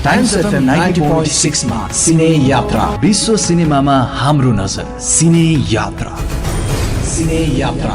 Times FM 90.6 मा सिने यात्रा, विश्व सिनेमामा हाम्रो नजर। सिने यात्रा, सिने यात्रा।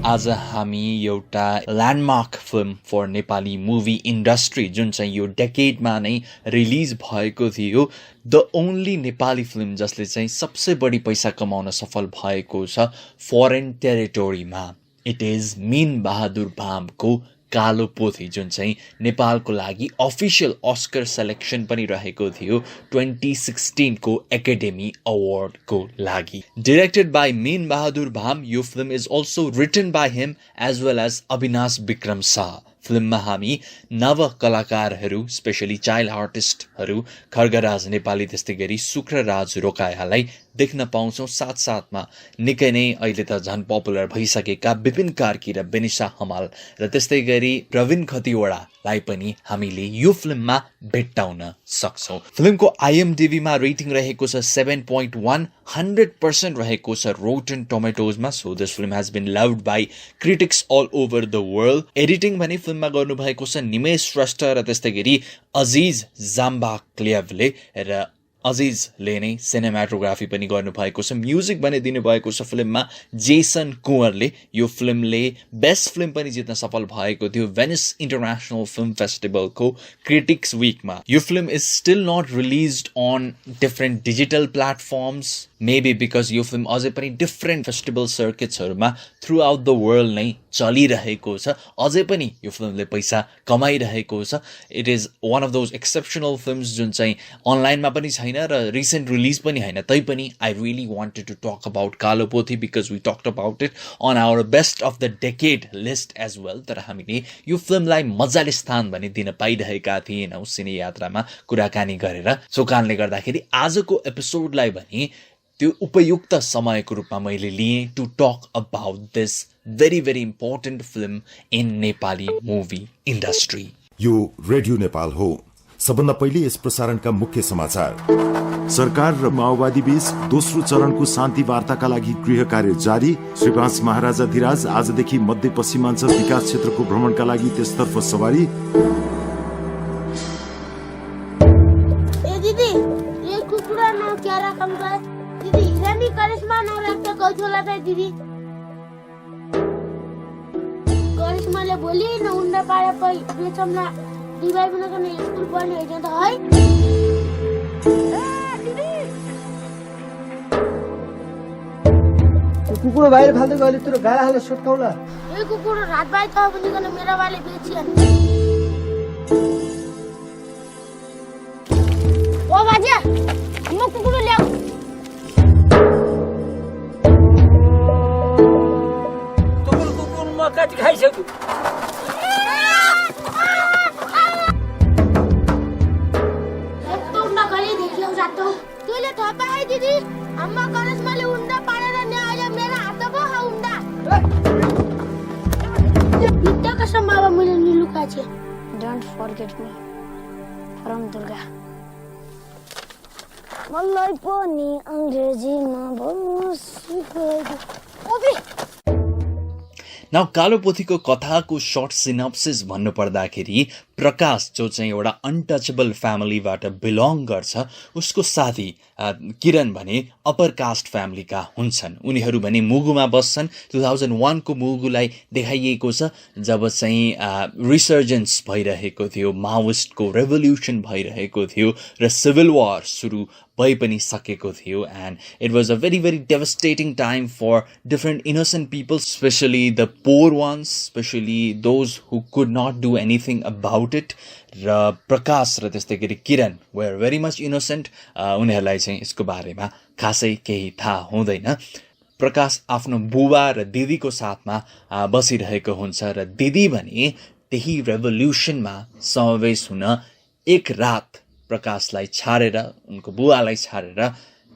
आज हामी एउटा landmark film for Nepali movie industry जुन चाहिँ यो डेकेडमा नै रिलिज भएको थियो, द ओन्ली नेपाली फिल्म जसले चाहिँ सबसे बढी पैसा कमाउन सफल भएको छ फरेन टेरिटोरीमा। इट इज मीन बहादुर भामको कालो पोथी, जुन चाहिँ नेपालको लागि अफिसियल अस्कर सेलेक्सन पनि रहेको थियो 2016 को एकाडेमी अवार्डको लागि। डिरेक्टेड बाई मीन बहादुर भाम, यो film is also written by him as well as Avinash Bikram Shah. फिल्ममा हामी नव कलाकारहरू, स्पेसली चाइल्ड आर्टिस्टहरू खड्गराज नेपाली, त्यस्तै गरी शुक्रराज रोकायालाई देख्न पाउँछौँ। साथसाथमा निकै नै अहिले त झन् पपुलर भइसकेका विपिन कार्की र बेनिसा हमाल र त्यस्तै गरी प्रवीण खतिवडालाई पनि हामीले यो फिल्ममा भेट्टाउन सक्छौँ। फिल्मको आइएमडिबीमा रेटिङ रहेको छ 7.1, 100% रहेको छ रोटन टोमेटोजमा। So this film has been loved by critics all over the world. Editing भने फिल्ममा गर्नुभएको छ निमेश श्रेष्ठ र त्यस्तै गरी अजिज जाम्बाक्लेभले, र अजिजले नै सिनेमाटोग्राफी पनि गर्नुभएको छ। म्युजिक भने दिनुभएको छ फिल्ममा जेसन कुँवरले। यो फिल्मले बेस्ट फिल्म पनि जित्न सफल भएको थियो भेनिस इन्टरनेसनल फिल्म फेस्टिभलको क्रिटिक्स विकमा। यो film is still not released on different digital platforms, maybe because यो फिल्म अझै पनि डिफरेन्ट फेस्टिभल सर्किट्सहरूमा थ्रु आउट द वर्ल्ड नै चलिरहेको छ। अझै पनि यो फिल्मले पैसा कमाइरहेको छ। It is one of those exceptional films जुन चाहिँ अनलाइनमा पनि छैन र रिसेन्ट रिलिज पनि होइन। तैपनि I really wanted to talk about Kalo Pothi because we talked about it on our best of the decade list as well. तर हामीले यो फिल्मलाई मजाले स्थान भने दिन पाइरहेका थिएनौँ सिने यात्रामा कुराकानी गरेर। सो कारणले गर्दाखेरि आजको एपिसोडलाई भने त्यो उपयुक्त समयको रूपमा मैले लिएँ to talk about this very very important film in Nepali movie industry. यो रेडियो नेपाल हो। सबभन्दा पहिले यस प्रसारणका मुख्य समाचार। सरकार र माओवादी बीच दोस्रो चरणको शान्ति वार्ताका लागि गृह कार्य जारी। श्रीबास महाराजाधिराज आजदेखि मध्यपश्चिमाञ्चल विकास क्षेत्रको भ्रमणका लागि त्यसतर्फ सवारी। करिश्माले भोलि न उन्डा पाडा बेचम्ला दिवाई पनि गर्ने स्कुल पढ्ने होइन त है। कुकुर बाहिर फाल्दै गयो तर गाला हाल्न सोध्काउला। ए कुकुर रात बाहिर छ भने गर्न मेरो बाले बेचिहाल्छ। ओ बाजे म कुकुर ल्याऊ। कुकुर म कति खाइसक्यो। तैँले थाहा पाए दिदी, अम्मा करिश्माले उन्डा पारेर ल्यायो मेरो हातको उन्डा। बित्ता कसम बाबा मैले निलुका छे। Don't forget me from Durga. मलाई पनि अंग्रेजीमा बोल्नु सिकाइदियो। ओबे नाउ कालो पोथीको कथाको सर्ट सिनप्सिस भन्नु पर्दाखेरि प्रकाश जो चाहिँ एउटा अनटचेबल फ्यामिलीबाट बिलोङ गर्छ, उसको साथी किरण भने अप्पर कास्ट फ्यामिलीका हुन्छन्। उनीहरू भने मुगुमा बस्छन्। 2001 को मुगुलाई देखाइएको छ जब चाहिँ रिसर्जेन्स भइरहेको थियो, माओइस्टको रेभोल्युसन भइरहेको थियो र सिभिल वार सुरु भइ पनि सकेको थियो। And it was a very very devastating time for different innocent people, especially the poor ones, especially those who could not do anything about it. र प्रकाश र त्यस्तै गरी Kiran were very much innocent. उनीहरूलाई चाहिँ यसको बारेमा खासै केही थाहा हुँदैन। प्रकाश आफ्नो बुबा र दिदीको साथमा बसिरहेको हुन्छ र दिदी भने त्यही रेभोल्युसनमा समावेश हुन एक रात प्रकाशलाई छाडेर, उनको बुवालाई छाडेर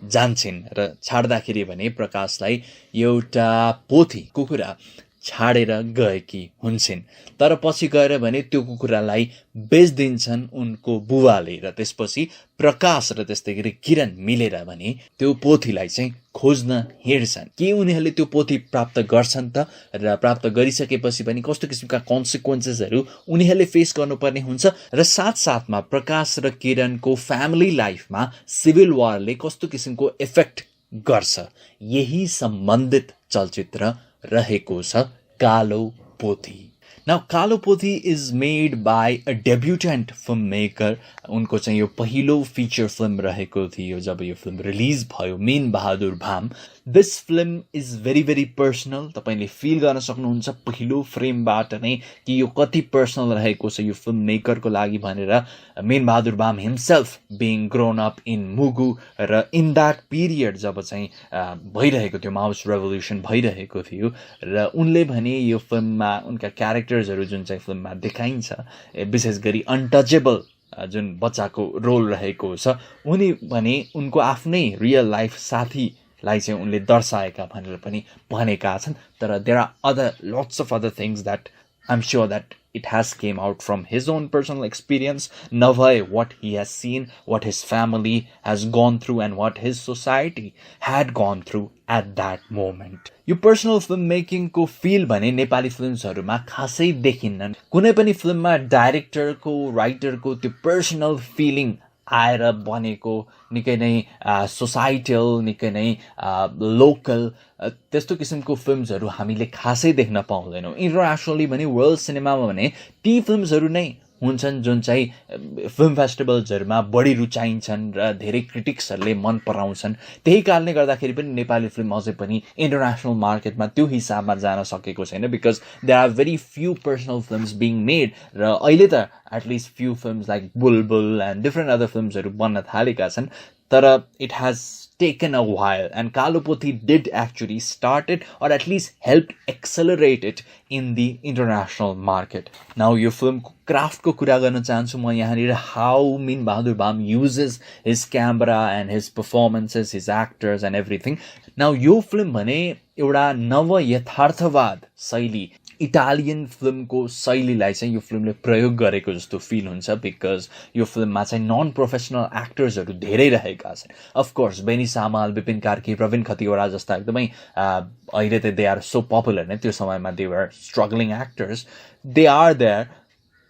जान्छन्। र छाड्दाखेरि भने प्रकाशलाई एउटा पोथी, कुकुरा छाडेर गएकी हुन्छन् तर पछि गएर भने त्यो कुखुरालाई बेच्दिन्छन् उनको बुवाले र त्यसपछि प्रकाश र त्यस्तै गरी किरण मिलेर भने त्यो पोथीलाई चाहिँ खोज्न हिँड्छन् के उनीहरूले त्यो पोथी प्राप्त गर्छन् त र प्राप्त गरिसकेपछि पनि कस्तो किसिमका कन्सिक्वेन्सेसहरू उनीहरूले फेस गर्नुपर्ने हुन्छ र साथसाथमा प्रकाश र किरणको फ्यामिली लाइफमा सिभिल वारले कस्तो किसिमको इफेक्ट गर्छ यही सम्बन्धित चलचित्र रहेको छ कालो पोथी Now, Kalo Pothi is made by a debutant filmmaker. उनको चाहिँ यो पहिलो फिचर फिल्म रहेको थियो जब यो फिल्म रिलिज भयो Min Bahadur Bham this film is very very personal तपाईले फिल गर्न सक्नुहुन्छ पहिलो फ्रेमबाट नै कि यो कति पर्सनल रहेको छ यो फिल्म मेकरको लागि भनेर Min Bahadur Bham himself being grown up in Mugu र इन द्याट पिरियड जब चाहिँ भइरहेको थियो माउस रेभोल्युसन भइरहेको थियो र उनले भने यो फिल्ममा उनका क्यारेक्टर्सहरू जुन चाहिँ फिल्ममा देखाइन्छ विशेष गरी अनटचेबल जुन बच्चाको रोल रहेको छ उनी भने उनको आफ्नै रियल लाइफ साथीलाई चाहिँ उनले दर्शाएका भनेर पनि भनेका छन् तर there are other lots of other things that I am sure that it has came out from his own personal experience navai what he has seen what his family has gone through and what his society had gone through at that moment यो personal film making को feel भने नेपाली फिल्म्सहरुमा खासै देखिन्न कुनै पनि फिल्ममा डाइरेक्टरको राइटरको त्यो personal feeling आएर बनेको निकै नै सोसाइटल निकै नै लोकल त्यस्तो किसिमको फिल्म्सहरु हामीले खासै देख्न पाउँदैनौं इन्टरनेशनली भने वर्ल्ड सिनेमामा भने ती फिल्म्सहरु नै हुन्छन् जुन चाहिँ फिल्म फेस्टिभल्सहरुमा बढी रुचाइन्छन् र धेरै क्रिटिक्सहरुले मन पराउँछन् त्यही कारणले गर्दाखेरि पनि नेपाली फिल्म अझै पनि इन्टरनेशनल मार्केटमा त्यो हिसाबमा जान सकेको छैन because there are very few personal films being made र अहिले त at least few films like Bulbul and different other फिल्म्सहरु बन्न थालेका छन् तर it has taken a while and Kalo Pothi did actually start it or at least helped accelerate it in the international market. Now your film craft ko kura garna chahanchu ma yahanira how Min Bahadur Bam uses his camera and his performances, his actors and everything. Now यो film भने एउटा नव यथार्थवाद शैली Italian फिल्मको शैलीलाई चाहिँ यो फिल्मले प्रयोग गरेको जस्तो फिल हुन्छ बिकज यो फिल्ममा चाहिँ नन प्रोफेसनल एक्टर्सहरु धेरै रहेका छन् अफ कोर्स बेनी सामाल विपिन कार्की प्रवीण खतिवडा जस्ता एकदमै अहिले त दे आर सो पपुलर नै त्यो समयमा they were struggling actors they are there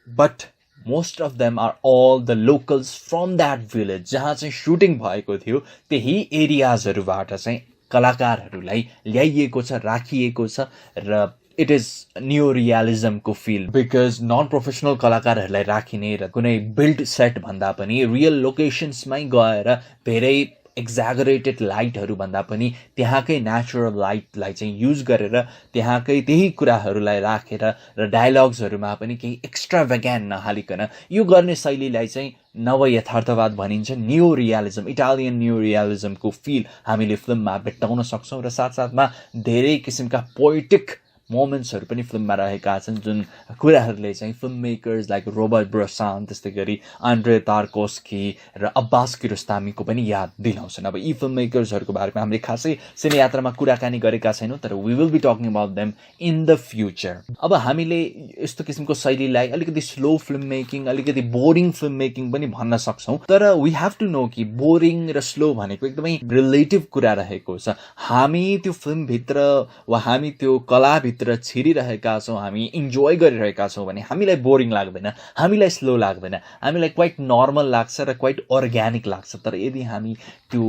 but most of them are all the locals from that village जहाँ चाहिँ शूटिङ भएको थियो त्यही एरियाजहरुबाट चाहिँ कलाकारहरुलाई ल्याइएको छ राखिएको छ र it is neo realism को feel because non professional कलाकारहरुलाई राखिने र कुनै build set भन्दा पनि real locations मै गएर धेरै exaggerated लाइटहरु भन्दा पनि त्यहाँकै नेचुरल लाइटलाई चाहिँ युज गरेर त्यहाँकै त्यही कुराहरुलाई राखेर र डायलग्सहरुमा पनि केही एक्स्ट्राभ्यागेन्ट नहालिकन यो गर्ने शैलीलाई चाहिँ नव यथार्थवाद भनिन्छ new realism Italian new realism को फिल हामीले फिल्ममा भेट्टाउन सक्छौं र साथसाथमा धेरै किसिमका पोएटिक मोमेन्ट्सहरु पनि फिल्ममा रहेका छन् जुन कुराहरुले चाहिँ फिल्म मेकर्स लाइक रोबर्ट ब्रोसान त्यस्तै गरी आन्द्रे तार्कोस्की र अब्बास किरोस्तामीको पनि याद दिलाउँछन् अब यी फिल्म मेकर्सहरुको बारेमा हामीले खासै सिने यात्रामा कुराकानी गरेका छैनौं तर we will be talking about them in the future अब हामीले यस्तो किसिमको शैलीलाई अलिकति स्लो फिल्म मेकिङ अलिकति बोरिङ फिल्म मेकिङ पनि भन्न सक्छौं तर वी हैव टु नो कि बोरिङ र स्लो भनेको एकदमै रिलेटिभ कुरा रहेको छ हामी त्यो फिल्म भित्र वा हामी त्यो कला भित्र छिरिरहेका छौं हामी इन्जोय गरिरहेका छौं भने हामीलाई बोरिङ लाग्दैन हामीलाई स्लो लाग्दैन हामीलाई क्वाइट नर्मल लाग्छ र क्वाइट अर्ग्यानिक लाग्छ तर यदि हामी त्यो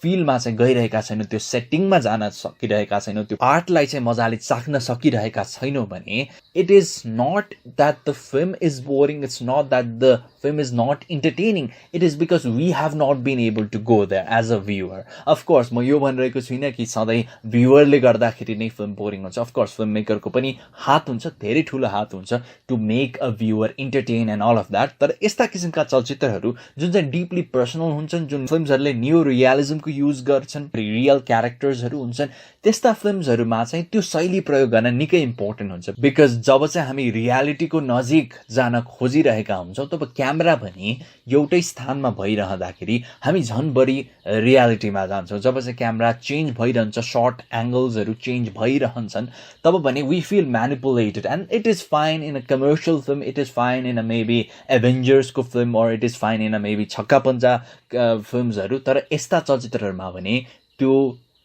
फिलमा चाहिँ गइरहेका छैनौं त्यो सेटिङमा जान सकिरहेका छैनौं त्यो आर्टलाई चाहिँ मजाले चाख्न सकिरहेका छैनौं भने it is not that the film is boring it's not that the film is not entertaining it is because we have not been able to go there as a viewer of course म यो भनिरहेको छुइनँ कि सधैं भ्युअरले गर्दाखेरि नै film boring हुन्छ of course फिल्म मेकरको पनि हात हुन्छ धेरै ठूलो हात हुन्छ to make a viewer entertain and all of that तर यस्ता किसिमका चलचित्रहरू जुन चाहिँ डीपली पर्सनल हुन्छन् जुन फिल्म्सहरुले न्यू रियलिजमको युज गर्छन् रियल क्यारेक्टर्सहरु हुन्छन् त्यस्ता फिल्म्सहरुमा चाहिँ त्यो शैली प्रयोग गर्न निकै इम्पोर्टेन्ट हुन्छ बिकज जब चाहिँ हामी रियालिटीको नजिक जान खोजिरहेका हुन्छौं तब क्यामेरा पनि एउटै स्थानमा भइरहँदाखेरि हामी झन बढी रियालिटीमा जान्छौं जब चाहिँ क्यामेरा चेन्ज भइरहन्छ शॉट एंगल्सहरु चेन्ज भइरहन्छन् तब भने we feel manipulated and it is fine in a commercial film, it is fine in a maybe एभेन्जर्सको film, or it is fine in a maybe Chhakka Panja फिल्म्सहरू। तर यस्ता चलचित्रहरूमा भने त्यो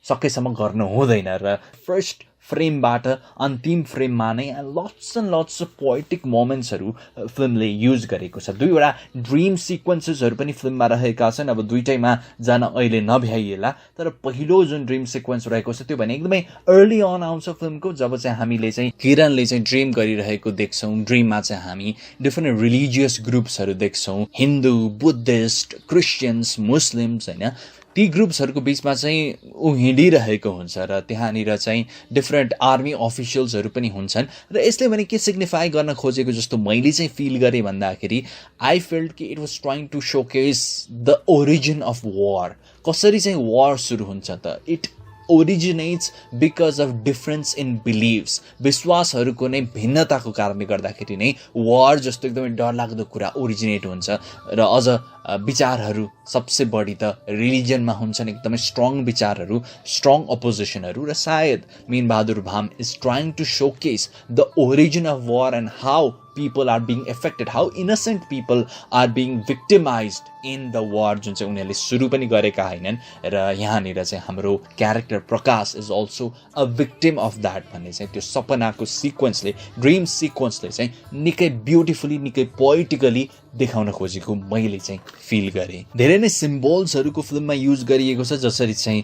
सकेसम्म गर्नु हुँदैन र फर्स्ट फ्रेमबाट अन्तिम फ्रेममा नै lots and lots of poetic मोमेन्ट्सहरू फिल्मले युज गरेको छ। दुईवटा ड्रिम सिक्वेन्सेसहरू पनि फिल्ममा रहेका छन्। अब दुइटैमा जान अहिले नभ्याइएला, तर पहिलो जुन ड्रिम सिक्वेन्स रहेको छ त्यो भने एकदमै अर्ली अन आउँछ फिल्मको, जब चाहिँ हामीले चाहिँ किरणले चाहिँ ड्रिम गरिरहेको देख्छौँ। ड्रिममा चाहिँ हामी डिफ्रेन्ट रिलिजियस ग्रुप्सहरू देख्छौँ, हिन्दू, बुद्धिस्ट, क्रिस्चियन्स, मुस्लिम्स, होइन, ती ग्रुप्सहरूको बिचमा चाहिँ ऊ हिँडिरहेको हुन्छ र त्यहाँनिर चाहिँ डिफ्रेन्ट आर्मी अफिसियल्सहरू पनि हुन्छन्। र यसले भने के सिग्निफाई गर्न खोजेको जस्तो मैले चाहिँ फिल गरेँ भन्दाखेरि आई फिल्ड कि it was trying to showcase the origin of war. कसरी चाहिँ वार सुरु हुन्छ त, it originates because of difference in beliefs. विश्वासहरूको नै भिन्नताको कारणले गर्दाखेरि नै वार जस्तो एकदमै डरलाग्दो कुरा ओरिजिनेट हुन्छ। र अझ विचारहरू सबसे बढी त रिलिजनमा हुन्छन्, एकदमै स्ट्रङ विचारहरू, स्ट्रङ अपोजिसनहरू। र सायद Min Bahadur Bham is trying to showcase the origin of war and how people are being affected, how innocent people are being victimized in the war, जुन चाहिँ उनीहरूले सुरु पनि गरेका होइनन्। र यहाँनिर चाहिँ हाम्रो character Prakash is also a victim of that भन्ने चाहिँ त्यो सपनाको सिक्वेन्सले, ड्रिम सिक्वेन्सले चाहिँ निकै ब्युटिफुल्ली, निकै पोइटिकली देखाउन खोजेको मैले चाहिँ फिल गरेँ। धेरै नै सिम्बोल्सहरूको फिल्ममा युज गरिएको छ, जसरी चाहिँ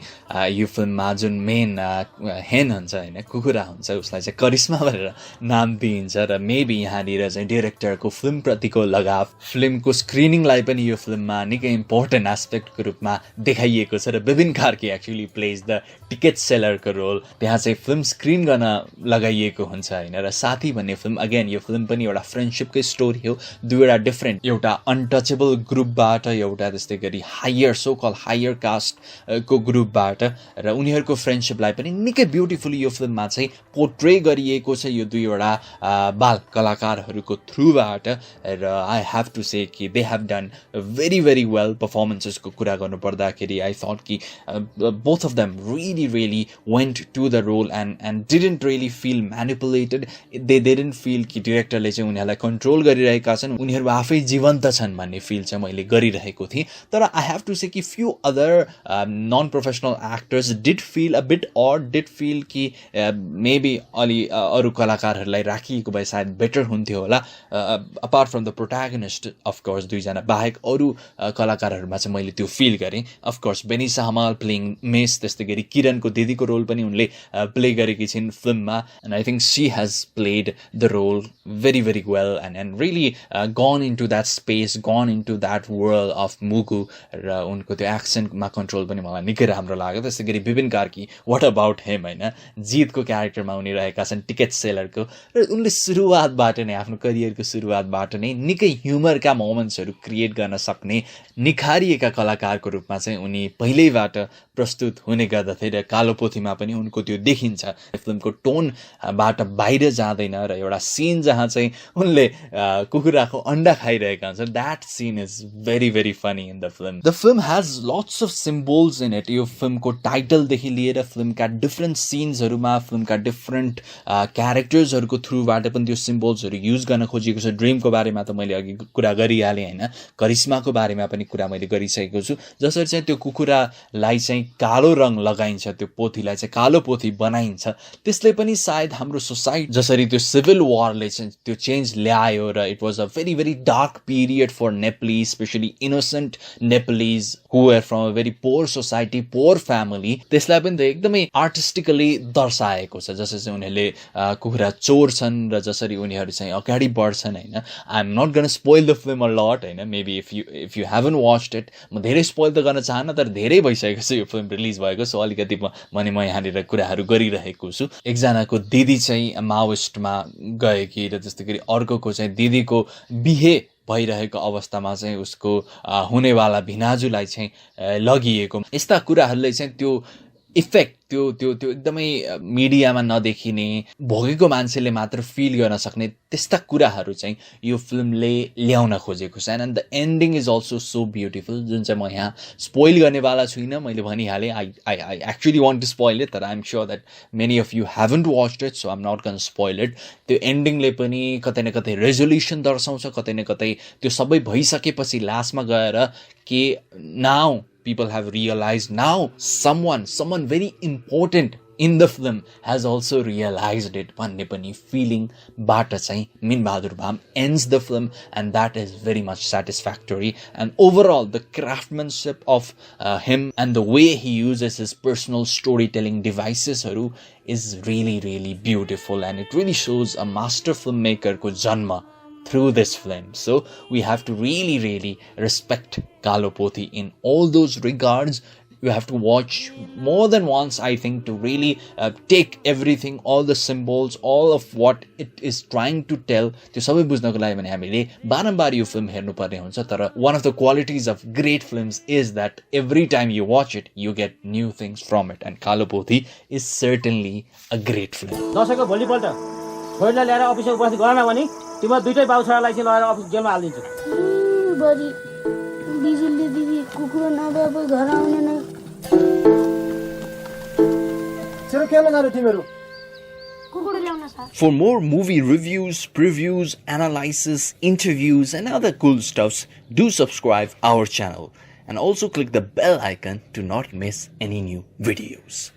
यो फिल्ममा जुन मेन हेन हुन्छ, होइन, कुखुरा हुन्छ, उसलाई चाहिँ करिश्मा भनेर नाम दिइन्छ। र मेबी यहाँनिर चाहिँ डिरेक्टरको फिल्मप्रतिको लगाव, फिल्मको स्क्रिनिङलाई पनि यो फिल्ममा निकै इम्पोर्टेन्ट एस्पेक्टको रूपमा देखाइएको छ। र Bipin Karki actually plays the ticket सेलरको रोल त्यहाँ चाहिँ फिल्म स्क्रिन गर्न लगाइएको हुन्छ, होइन। र साथी भन्ने फिल्म, अगेन यो फिल्म पनि एउटा फ्रेन्डसिपकै स्टोरी हो। दुईवटा डिफ्रेन्ट, एउटा अनटचेबल ग्रुपबाट, एउटा त्यस्तै गरी हायर, सो कल हायर कास्टको ग्रुपबाट, र उनीहरूको फ्रेन्डसिपलाई पनि निकै ब्युटिफुली यो फिल्ममा चाहिँ पोर्ट्रे गरिएको छ यो दुईवटा बाल कलाकारहरूको थ्रुबाट। र आई हेभ टु से कि they have done very very well. पर्फर्मेन्सेसको कुरा गर्नु पर्दाखेरि आई थट कि both of them really went to the role and didn't really feel manipulated. They didn't feel कि डिरेक्टरले चाहिँ उनीहरूलाई कन्ट्रोल गरिरहेका छन्, उनीहरू आफै जीवन्त छन् भन्ने फिल चाहिँ मैले गरिरहेको थिएँ। तर आई हेभ टु से कि few other non professional actors did feel a bit odd, did feel कि मेबी अलि अरू कलाकारहरूलाई राखिएको भए सायद बेटर हुन्थ्यो होला। Apart from the protagonist of course दुईजना बाहेक अरू कलाकारहरूमा चाहिँ मैले त्यो फिल गरेँ। अफकोर्स बेनिसा हमाल प्लेइङ मेस, त्यस्तै गरी किरणको दिदीको रोल पनि उनले प्ले गरेकी छिन् फिल्ममा। And I think she has played the role very very well and really gone into that space, gone into that world of Mugu। र उनको त्यो एक्सेन्टमा कन्ट्रोल पनि मलाई निकै राम्रो लाग्यो। त्यस्तै गरी विपिन कार्की, वाट अबाउट हिम, होइन, जितको क्यारेक्टरमा उनी रहेका छन् टिकट सेलरको। र उनले सुरुवातबाट नै, आफ्नो करियरको सुरुवातबाट नै निकै ह्युमरका मोमेन्ट्सहरू क्रिएट गर्न सक्ने निखारिएका कलाकारको रूपमा चाहिँ उनी पहिल्यैबाट प्रस्तुत हुने गर्दथे। र कालो पोथीमा पनि उनको त्यो देखिन्छ, फिल्मको टोनबाट बाहिर जाँदैन। र एउटा सिन जहाँ चाहिँ उनले कुखुराको अन्डा खाइरहेका हुन्छन्, that scene is very very funny in the film. The film has lots of symbols in it. यो फिल्मको टाइटलदेखि लिएर फिल्मका डिफ्रेन्ट सिन्सहरूमा, फिल्मका डिफ्रेन्ट क्यारेक्टर्सहरूको थ्रुबाट पनि त्यो सिम्बोल्सहरू युज गर्न खोजिएको छ। ड्रिमको बारेमा त मैले अघि कुरा गरिहालेँ, होइन, करिश्माको बारेमा पनि कुरा मैले गरिसकेको छु। जसरी चाहिँ त्यो कुखुरालाई चाहिँ कालो रङ लगाइन्छ, त्यो पोथीलाई चाहिँ कालो पोथी बनाइन्छ, त्यसले पनि सायद हाम्रो सोसाइटी, जसरी त्यो सिभिल वारले चाहिँ त्यो चेन्ज ल्यायो र it was a very very dark period for Nepalese, specially innocent Nepalese who were from a very poor society, poor family. त्यसलाई पनि त एकदमै आर्टिस्टिकली दर्शाएको छ। जसरी चाहिँ उनीहरूले कुखुरा चोर्छन् र जसरी उनीहरू चाहिँ अगाडि बढ्छन्, होइन। I am not gonna spoil the film a lot, होइन। Maybe if you haven't watched it, म धेरै स्पोइल त गर्न चाहन्न, तर धेरै भइसकेको छ यो फिल्म रिलिज भएको, सो अलिकति म यहाँनिर कुराहरू गरिरहेको छु। एकजनाको दिदी चाहिँ माओइस्टमा गएकी, र त्यस्तै गरी अर्कोको चाहिँ दिदीको बिहे भइरहेको अवस्थामा चाहिँ उसको हुनेवाला भिनाजुलाई चाहिँ लगिएको। यस्ता कुराहरूले चाहिँ त्यो इफेक्ट त्यो त्यो त्यो एकदमै मिडियामा नदेखिने, भोगेको मान्छेले मात्र फिल गर्न सक्ने त्यस्ता कुराहरू चाहिँ यो फिल्मले ल्याउन खोजेको छ। And the ending is also so beautiful, जुन चाहिँ म यहाँ स्पोइल गर्नेवाला छुइनँ। मैले भनिहालेँ I actually want to spoil it, तर I am sure that many of you haven't watched it, so I am not gonna spoil it. त्यो एन्डिङले पनि कतै न कतै रेजोल्युसन दर्शाउँछ, कतै न कतै त्यो सबै भइसकेपछि लास्टमा गएर कि now people have realized, now someone very important in the film has also realized it भन्ने पनि feeling बाट चाहिँ Min Bahadur Bham ends the film, and that is very much satisfactory. And overall the craftsmanship of him and the way he uses his personal storytelling devices is really really beautiful, and it really shows a master filmmaker ko janma through this film. So we have to really really respect Kaalo Pothi in all those regards. You have to watch more than once, I think, to really take everything, all the symbols, all of what it is trying to tell. त्यो सबै बुझ्नको लागि भने हामीले बारम्बार यो film हेर्नुपर्ने हुन्छ। तर one of the qualities of great films is that every time you watch it you get new things from it, and Kaalo Pothi is certainly a great film. दसैँको भोलिपल्ट छोरीलाई ल्याएर अफिसमा उपस्थित गर्न भने तिम्रो दुईटै बाउ छोरालाई चाहिँ लगेर अफिस जेलमा हालिदिन्छु। बडी बिजुली दिदी कुकुर नभए घर आउने नै छिरो के लगाएर तिमीहरू कुकुर ल्याउन sir. For more movie reviews, previews, analysis, interviews and other cool stuffs, do subscribe our channel and also click the bell icon to not miss any new videos.